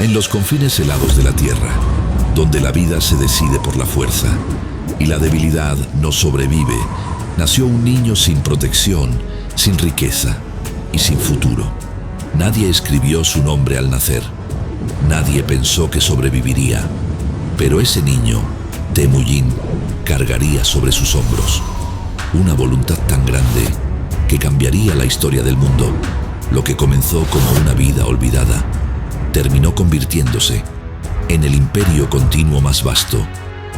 En los confines helados de la Tierra, donde la vida se decide por la fuerza y la debilidad no sobrevive, nació un niño sin protección, sin riqueza y sin futuro. Nadie escribió su nombre al nacer. Nadie pensó que sobreviviría. Pero ese niño, Temujin, cargaría sobre sus hombros una voluntad tan grande que cambiaría la historia del mundo. Lo que comenzó como una vida olvidada terminó convirtiéndose en el imperio continuo más vasto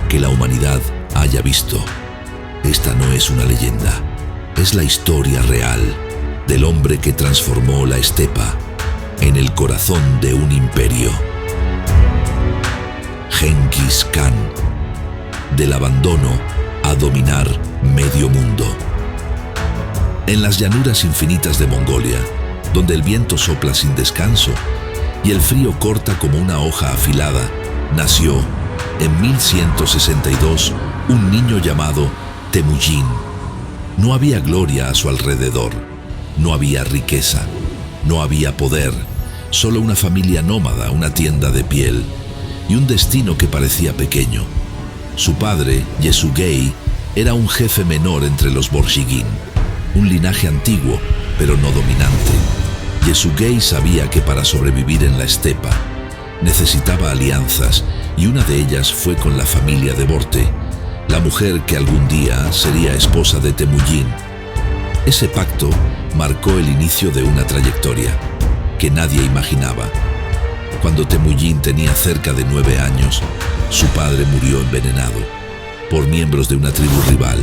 que la humanidad haya visto. Esta no es una leyenda, es la historia real del hombre que transformó la estepa en el corazón de un imperio. Genghis Khan, del abandono a dominar medio mundo. En las llanuras infinitas de Mongolia, donde el viento sopla sin descanso y el frío corta como una hoja afilada, nació en 1162 un niño llamado Temujin. No había gloria a su alrededor, no había riqueza, no había poder, solo una familia nómada, una tienda de piel y un destino que parecía pequeño. Su padre, Yesugei, era un jefe menor entre los Borjigin, un linaje antiguo, pero no dominante. Yesugei sabía que para sobrevivir en la estepa necesitaba alianzas, y una de ellas fue con la familia de Borte, la mujer que algún día sería esposa de Temujin. Ese pacto marcó el inicio de una trayectoria que nadie imaginaba. Cuando Temujin tenía cerca de 9 años, su padre murió envenenado por miembros de una tribu rival.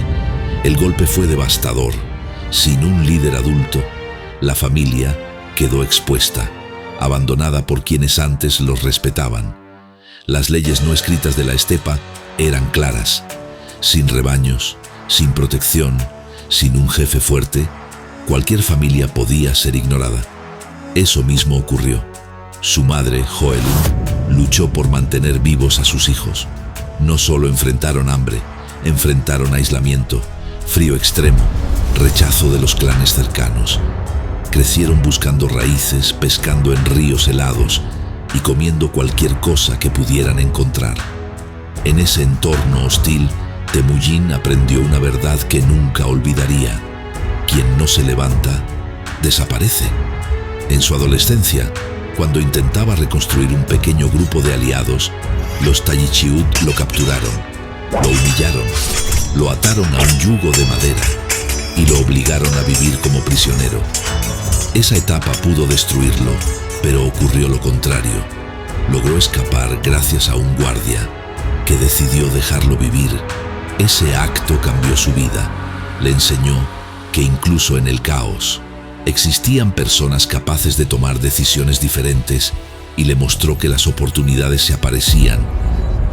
El golpe fue devastador. Sin un líder adulto, la familia quedó expuesta, abandonada por quienes antes los respetaban. Las leyes no escritas de la estepa eran claras. Sin rebaños, sin protección, sin un jefe fuerte, cualquier familia podía ser ignorada. Eso mismo ocurrió. Su madre, Hoelun, luchó por mantener vivos a sus hijos. No solo enfrentaron hambre, enfrentaron aislamiento, frío extremo, rechazo de los clanes cercanos. Crecieron buscando raíces, pescando en ríos helados y comiendo cualquier cosa que pudieran encontrar. En ese entorno hostil, Temujin aprendió una verdad que nunca olvidaría: quien no se levanta, desaparece. En su adolescencia, cuando intentaba reconstruir un pequeño grupo de aliados, los Tallichiut lo capturaron, lo humillaron, lo ataron a un yugo de madera y lo obligaron a vivir como prisionero. Esa etapa pudo destruirlo, pero ocurrió lo contrario. Logró escapar gracias a un guardia que decidió dejarlo vivir. Ese acto cambió su vida. Le enseñó que incluso en el caos existían personas capaces de tomar decisiones diferentes, y le mostró que las oportunidades se aparecían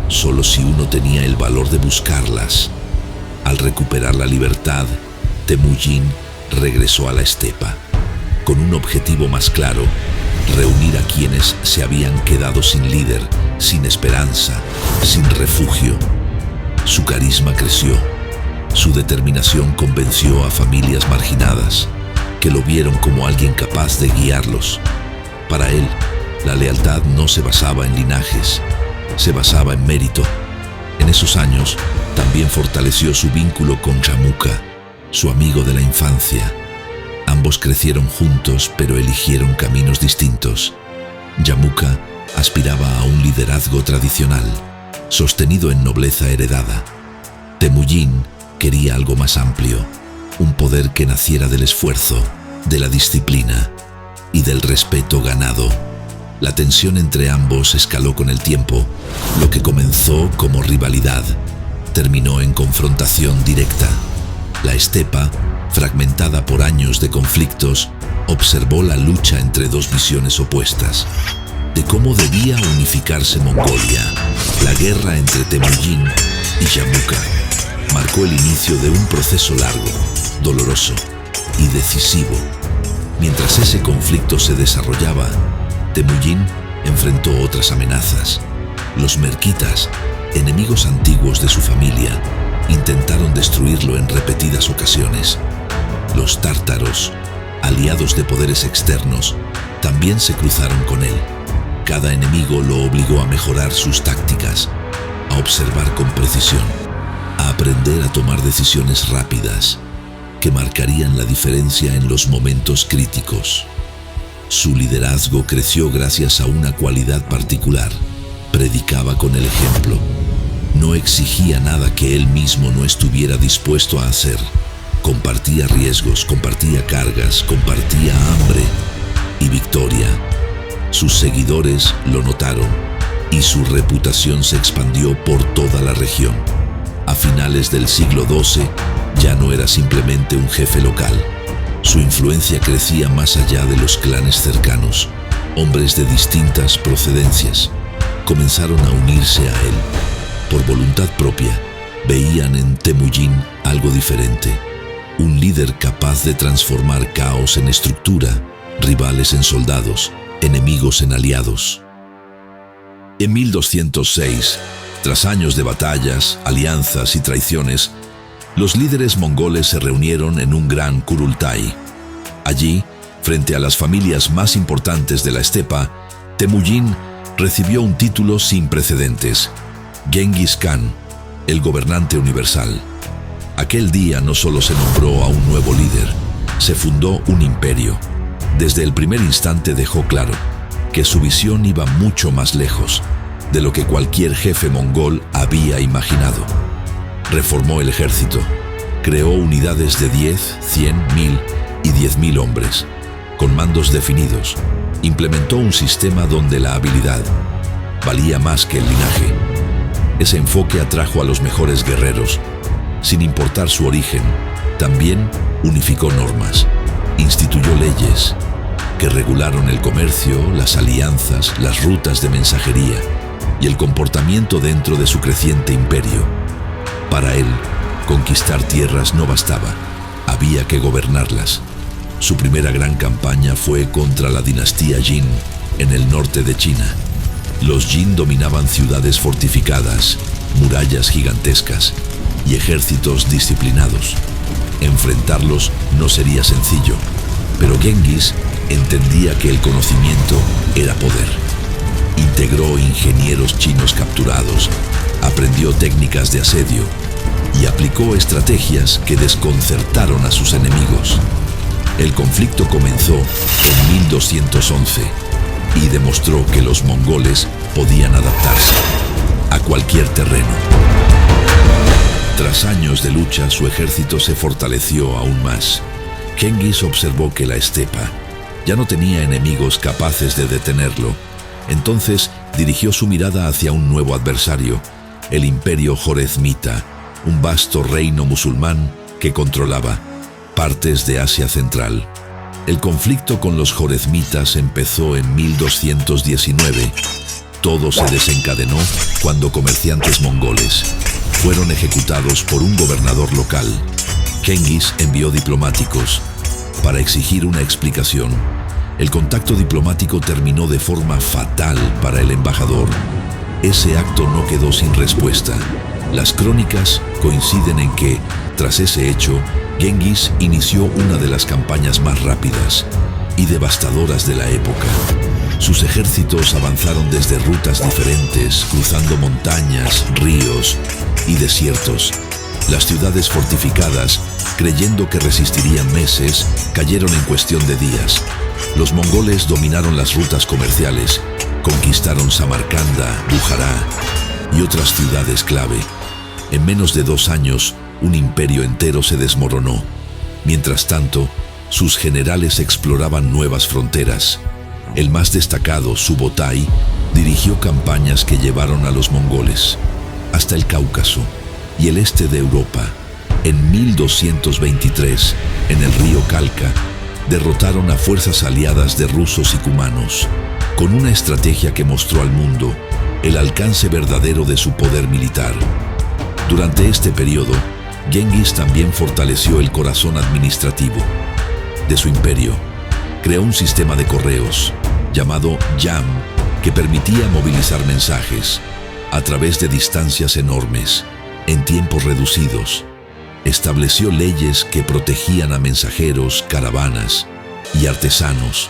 solo si uno tenía el valor de buscarlas. Al recuperar la libertad, Temujin regresó a la estepa con un objetivo más claro: reunir a quienes se habían quedado sin líder, sin esperanza, sin refugio. Su carisma creció. Su determinación convenció a familias marginadas que lo vieron como alguien capaz de guiarlos. Para él, la lealtad no se basaba en linajes, se basaba en mérito. En esos años, también fortaleció su vínculo con Jamuka, su amigo de la infancia. Ambos crecieron juntos, pero eligieron caminos distintos. Jamuka aspiraba a un liderazgo tradicional, sostenido en nobleza heredada. Temujin quería algo más amplio, un poder que naciera del esfuerzo, de la disciplina y del respeto ganado. La tensión entre ambos escaló con el tiempo. Lo que comenzó como rivalidad terminó en confrontación directa. La estepa, fragmentada por años de conflictos, observó la lucha entre dos visiones opuestas de cómo debía unificarse Mongolia. La guerra entre Temujin y Jamuka marcó el inicio de un proceso largo, doloroso y decisivo. Mientras ese conflicto se desarrollaba, Temujin enfrentó otras amenazas. Los merquitas, enemigos antiguos de su familia, intentaron destruirlo en repetidas ocasiones. Los tártaros, aliados de poderes externos, también se cruzaron con él. Cada enemigo lo obligó a mejorar sus tácticas, a observar con precisión, a aprender a tomar decisiones rápidas que marcarían la diferencia en los momentos críticos. Su liderazgo creció gracias a una cualidad particular: predicaba con el ejemplo. No exigía nada que él mismo no estuviera dispuesto a hacer. Compartía riesgos, compartía cargas, compartía hambre y victoria. Sus seguidores lo notaron y su reputación se expandió por toda la región. A finales del siglo XII ya no era simplemente un jefe local. Su influencia crecía más allá de los clanes cercanos. Hombres de distintas procedencias comenzaron a unirse a él. Por voluntad propia, veían en Temujin algo diferente. Un líder capaz de transformar caos en estructura, rivales en soldados, enemigos en aliados. En 1206, tras años de batallas, alianzas y traiciones, los líderes mongoles se reunieron en un gran Kurultai. Allí, frente a las familias más importantes de la estepa, Temujin recibió un título sin precedentes: Genghis Khan, el gobernante universal. Aquel día no solo se nombró a un nuevo líder, se fundó un imperio. Desde el primer instante dejó claro que su visión iba mucho más lejos de lo que cualquier jefe mongol había imaginado. Reformó el ejército, creó unidades de 10, 100, 1000 y 10.000 hombres, con mandos definidos. Implementó un sistema donde la habilidad valía más que el linaje. Ese enfoque atrajo a los mejores guerreros, sin importar su origen. También unificó normas, instituyó leyes que regularon el comercio, las alianzas, las rutas de mensajería y el comportamiento dentro de su creciente imperio. Para él, conquistar tierras no bastaba, había que gobernarlas. Su primera gran campaña fue contra la dinastía Jin, en el norte de China. Los Jin dominaban ciudades fortificadas, murallas gigantescas y ejércitos disciplinados. Enfrentarlos no sería sencillo, pero Genghis entendía que el conocimiento era poder. Integró ingenieros chinos capturados, aprendió técnicas de asedio y aplicó estrategias que desconcertaron a sus enemigos. El conflicto comenzó en 1211 y demostró que los mongoles podían adaptarse a cualquier terreno. Tras años de lucha, su ejército se fortaleció aún más. Genghis observó que la estepa ya no tenía enemigos capaces de detenerlo. Entonces dirigió su mirada hacia un nuevo adversario, el imperio Jorezmita, un vasto reino musulmán que controlaba partes de Asia Central. El conflicto con los jorezmitas empezó en 1219. Todo se desencadenó cuando comerciantes mongoles fueron ejecutados por un gobernador local. Genghis envió diplomáticos para exigir una explicación. El contacto diplomático terminó de forma fatal para el embajador. Ese acto no quedó sin respuesta. Las crónicas coinciden en que, tras ese hecho, Genghis inició una de las campañas más rápidas y devastadoras de la época. Sus ejércitos avanzaron desde rutas diferentes, cruzando montañas, ríos y desiertos. Las ciudades fortificadas, creyendo que resistirían meses, cayeron en cuestión de días. Los mongoles dominaron las rutas comerciales, conquistaron Samarcanda, Bujará y otras ciudades clave. En menos de 2 años, un imperio entero se desmoronó. Mientras tanto, sus generales exploraban nuevas fronteras. El más destacado, Subotai, dirigió campañas que llevaron a los mongoles hasta el Cáucaso y el este de Europa. En 1223, en el río Kalka, derrotaron a fuerzas aliadas de rusos y cumanos, con una estrategia que mostró al mundo el alcance verdadero de su poder militar. Durante este periodo, Genghis también fortaleció el corazón administrativo de su imperio. Creó un sistema de correos llamado Yam, que permitía movilizar mensajes a través de distancias enormes, en tiempos reducidos. Estableció leyes que protegían a mensajeros, caravanas y artesanos.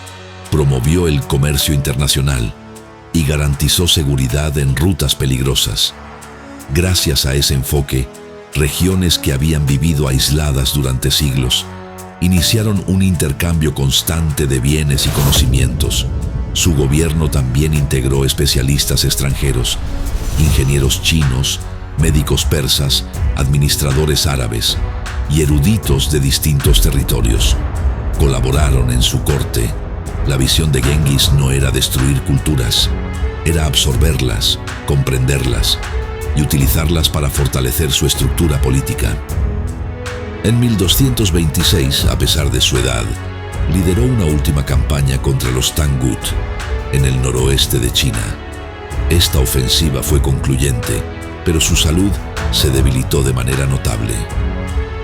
Promovió el comercio internacional y garantizó seguridad en rutas peligrosas. Gracias a ese enfoque, regiones que habían vivido aisladas durante siglos iniciaron un intercambio constante de bienes y conocimientos. Su gobierno también integró especialistas extranjeros, ingenieros chinos, médicos persas, administradores árabes y eruditos de distintos territorios. Colaboraron en su corte. La visión de Genghis no era destruir culturas, era absorberlas, comprenderlas y utilizarlas para fortalecer su estructura política. En 1226, a pesar de su edad, lideró una última campaña contra los Tangut, en el noroeste de China. Esta ofensiva fue concluyente, pero su salud se debilitó de manera notable.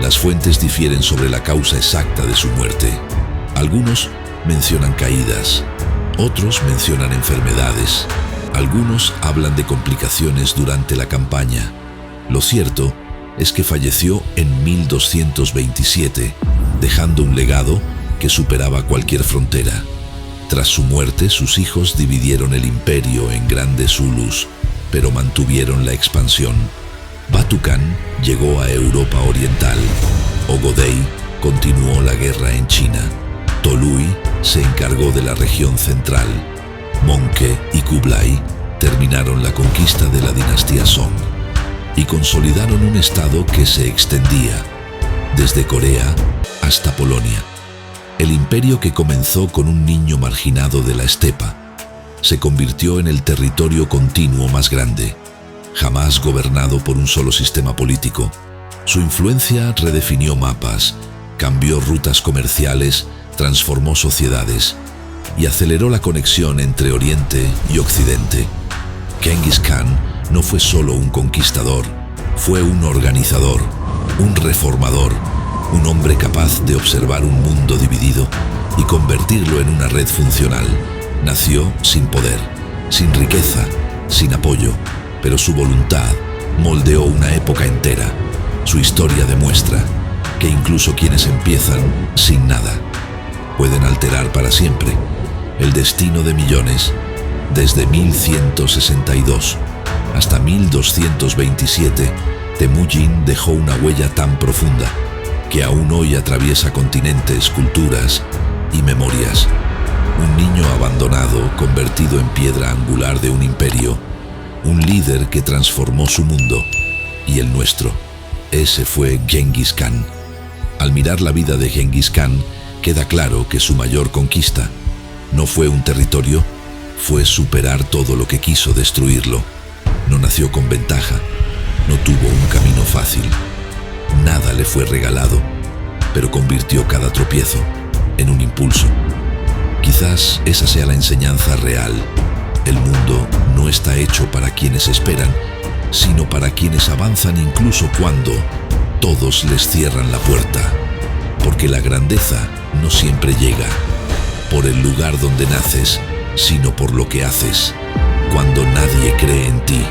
Las fuentes difieren sobre la causa exacta de su muerte. Algunos mencionan caídas, otros mencionan enfermedades, algunos hablan de complicaciones durante la campaña. Lo cierto es que falleció en 1227, dejando un legado que superaba cualquier frontera. Tras su muerte, sus hijos dividieron el imperio en grandes zulus, pero mantuvieron la expansión. Batu Khan llegó a Europa Oriental, Ogodei continuó la guerra en China, Tolui se encargó de la región central, Mongke y Kublai terminaron la conquista de la dinastía Song y consolidaron un estado que se extendía desde Corea hasta Polonia. El imperio, que comenzó con un niño marginado de la estepa, se convirtió en el territorio continuo más grande, jamás gobernado por un solo sistema político. Su influencia redefinió mapas, cambió rutas comerciales, transformó sociedades y aceleró la conexión entre Oriente y Occidente. Genghis Khan no fue solo un conquistador, fue un organizador, un reformador, un hombre capaz de observar un mundo dividido y convertirlo en una red funcional. Nació sin poder, sin riqueza, sin apoyo, pero su voluntad moldeó una época entera. Su historia demuestra que incluso quienes empiezan sin nada pueden alterar para siempre el destino de millones. Desde 1162 hasta 1227, Temujin dejó una huella tan profunda que aún hoy atraviesa continentes, culturas y memorias. Un niño abandonado, convertido en piedra angular de un imperio, un líder que transformó su mundo y el nuestro. Ese fue Genghis Khan. Al mirar la vida de Genghis Khan, queda claro que su mayor conquista no fue un territorio, fue superar todo lo que quiso destruirlo. No nació con ventaja, no tuvo un camino fácil. Nada le fue regalado, pero convirtió cada tropiezo en un impulso. Quizás esa sea la enseñanza real. El mundo no está hecho para quienes esperan, sino para quienes avanzan incluso cuando todos les cierran la puerta. Porque la grandeza no siempre llega por el lugar donde naces, sino por lo que haces cuando nadie cree en ti.